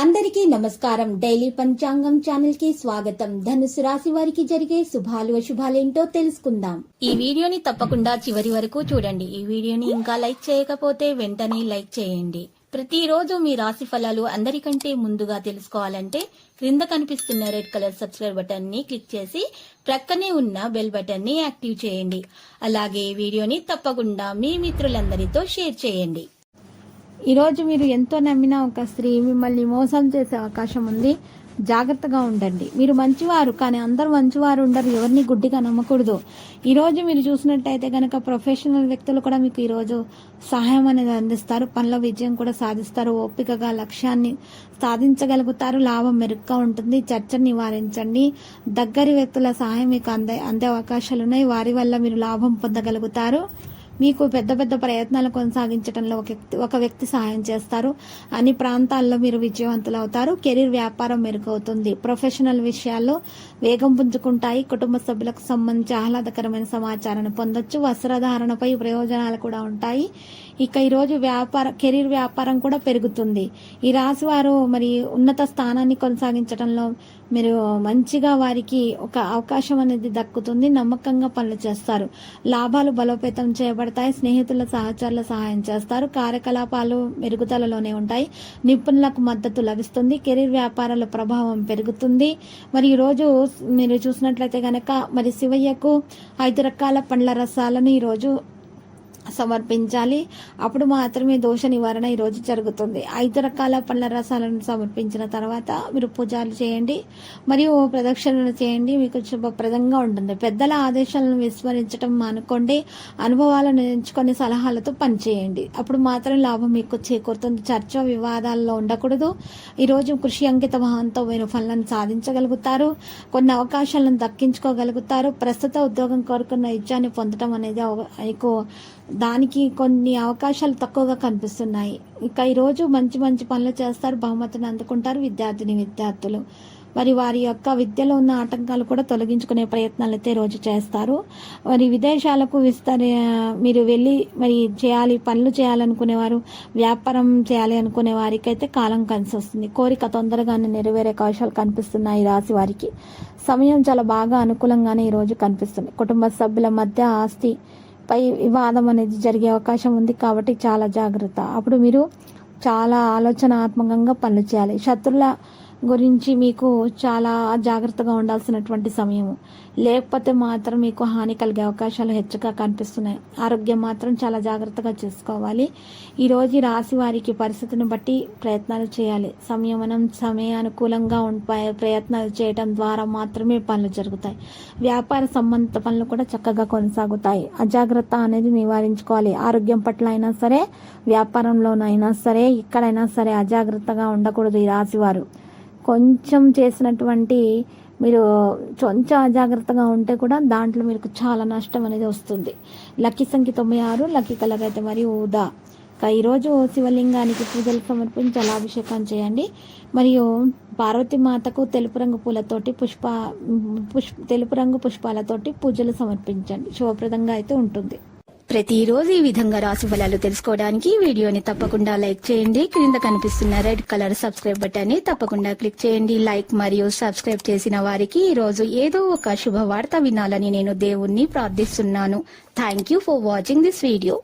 అందరికీ నమస్కారం. డైలీ పంచాంగం ఛానల్ కి స్వాగతం. ధనుసు రాశి వారికి జరిగే శుభాలు అశుభాలేంటో తెలుసుకుందాం. ఈ వీడియోని తప్పకుండా చివరి వరకు చూడండి. ఈ వీడియోని ఇంకా లైక్ చేయకపోతే వెంటనే లైక్ చేయండి. ప్రతిరోజు మీ రాశి ఫలాలు అందరికంటే ముందుగా తెలుసుకోవాలంటే క్రింద కనిపిస్తున్న రెడ్ కలర్ సబ్స్క్రైబ్ బటన్ ని క్లిక్ చేసి ప్రక్కనే ఉన్న బెల్ బటన్ ని యాక్టివ్ చేయండి. అలాగే వీడియోని తప్పకుండా మీ మిత్రులందరితో షేర్ చేయండి. ఈరోజు మీరు ఎంతో నమ్మిన ఒక స్త్రీ మిమ్మల్ని మోసం చేసే అవకాశం ఉంది. జాగ్రత్తగా ఉండండి. మీరు మంచివారు, కానీ అందరూ మంచివారు ఉండరు. ఎవరిని గుడ్డిగా నమ్మకూడదు. ఈరోజు మీరు చూసినట్టయితే కనుక ప్రొఫెషనల్ వ్యక్తులు కూడా మీకు ఈరోజు సహాయం అనేది అందిస్తారు. పనిలో విజయం కూడా సాధిస్తారు. ఓపికగా లక్ష్యాన్ని సాధించగలుగుతారు. లాభం మెరుగ్గా ఉంటుంది. చర్చను నివారించండి. దగ్గరి వ్యక్తుల సహాయం మీకు అందే అవకాశాలు ఉన్నాయి. వారి వల్ల మీరు లాభం పొందగలుగుతారు. మీకు పెద్ద పెద్ద ప్రయత్నాలు కొనసాగించడంలో ఒక వ్యక్తి సహాయం చేస్తారు. అన్ని ప్రాంతాల్లో మీరు విజయవంతులు అవుతారు. కెరీర్ వ్యాపారం మెరుగవుతుంది. ప్రొఫెషనల్ విషయాల్లో వేగం పుంజుకుంటాయి. కుటుంబ సభ్యులకు సంబంధించి ఆహ్లాదకరమైన సమాచారాన్ని పొందొచ్చు. వస్త్రధారణపై ప్రయోజనాలు కూడా ఉంటాయి. ఇక ఈరోజు కెరీర్ వ్యాపారం కూడా పెరుగుతుంది. ఈ రాశి వారు మరి ఉన్నత స్థానాన్ని కొనసాగించడంలో మీరు మంచిగా వారికి ఒక అవకాశం అనేది దక్కుతుంది. నమ్మకంగా పనులు చేస్తారు. లాభాలు బలోపేతం చేయబడతాయి. స్నేహితుల సహచరుల సహాయం చేస్తారు. కార్యకలాపాలు మెరుగుదలలోనే ఉంటాయి. నిపుణులకు మద్దతు లభిస్తుంది. కెరీర్ వ్యాపారాల ప్రభావం పెరుగుతుంది. మరి ఈరోజు మీరు చూసినట్లయితే గనక మరి శివయ్యకు 5 రకాల పండ్ల రసాలను ఈరోజు సమర్పించాలి. అప్పుడు మాత్రమే దోష నివారణ ఈరోజు జరుగుతుంది. 5 రకాల పండ్ల రసాలను సమర్పించిన తర్వాత మీరు పూజలు చేయండి, మరియు ప్రదక్షిణలు చేయండి. మీకు శుభప్రదంగా ఉంటుంది. పెద్దల ఆదేశాలను విస్మరించడం మానుకోండి. అనుభవాలను ఎంచుకొని సలహాలతో పనిచేయండి. అప్పుడు మాత్రం లాభం మీకు చేకూరుతుంది. చర్చ వివాదాల్లో ఉండకూడదు. ఈరోజు కృషి అంకిత భావంతో మీరు ఫలాలను సాధించగలుగుతారు. కొన్ని అవకాశాలను దక్కించుకోగలుగుతారు. ప్రస్తుత ఉద్యోగం కోరుకున్న ఇచ్చాన్ని పొందడం అనేది మీకు దానికి కొన్ని అవకాశాలు తక్కువగా కనిపిస్తున్నాయి. ఇక ఈరోజు మంచి మంచి పనులు చేస్తారు. బహుమతిని అందుకుంటారు విద్యార్థులు. మరి వారి యొక్క విద్యలో ఉన్న ఆటంకాలు కూడా తొలగించుకునే ప్రయత్నాలు అయితే రోజు చేస్తారు. మరి విదేశాలకు మీరు వెళ్ళి మరి పనులు చేయాలనుకునేవారు, వ్యాపారం చేయాలి అనుకునే వారికి అయితే కాలం కలిసి వస్తుంది. కోరిక తొందరగానే నెరవేరే అవకాశాలు కనిపిస్తున్నాయి. రాశి వారికి సమయం చాలా బాగా అనుకూలంగానే ఈరోజు కనిపిస్తుంది. కుటుంబ సభ్యుల మధ్య ఆస్తి పై వివాదం అనేది జరిగే అవకాశం ఉంది. కాబట్టి చాలా జాగ్రత్త. అప్పుడు మీరు చాలా ఆలోచనాత్మకంగా పనులు చేయాలి. శత్రుల గురించి మీకు చాలా జాగ్రత్తగా ఉండాల్సినటువంటి సమయము. లేకపోతే మాత్రం మీకు హాని కలిగే అవకాశాలు హెచ్చుగా కనిపిస్తున్నాయి. ఆరోగ్యం మాత్రం చాలా జాగ్రత్తగా చూసుకోవాలి. ఈరోజు రాశి వారికి పరిస్థితిని బట్టి ప్రయత్నాలు చేయాలి. సమయానుకూలంగా ప్రయత్నాలు చేయడం ద్వారా మాత్రమే పనులు జరుగుతాయి. వ్యాపార సంబంధిత పనులు కూడా చక్కగా కొనసాగుతాయి. అజాగ్రత్త అనేది నివారించుకోవాలి. ఆరోగ్యం పట్ల అయినా సరే, వ్యాపారంలోనైనా సరే, ఎక్కడైనా సరే అజాగ్రత్తగా ఉండకూడదు. ఈ రాశివారు కొంచెం చేసినటువంటి మీరు కొంచెం అజాగ్రత్తగా ఉంటే కూడా దాంట్లో మీకు చాలా నష్టం అనేది వస్తుంది. లక్కీ సంఖ్య 96, లక్కీ కలర్ అయితే మరి ఊదా. ఈరోజు శివలింగానికి పూజలు సమర్పించి అభిషేకం చేయండి. మరియు పార్వతీమాతకు తెలుపు రంగు పూలతోటి తెలుపు రంగు పుష్పాలతోటి పూజలు సమర్పించండి. శుభప్రదంగా అయితే ఉంటుంది. ప్రతిరోజు ఈ విధంగా రాశి ఫలాలు తెలుసుకోవడానికి వీడియోని తప్పకుండా లైక్ చేయండి. క్రింద కనిపిస్తున్న రెడ్ కలర్ సబ్స్క్రైబ్ బటన్ ని తప్పకుండా క్లిక్ చేయండి. లైక్ మరియు సబ్స్క్రైబ్ చేసిన వారికి ఈ రోజు ఏదో ఒక శుభవార్త వినాలని నేను దేవుణ్ణి ప్రార్థిస్తున్నాను. Thank you for watching this video.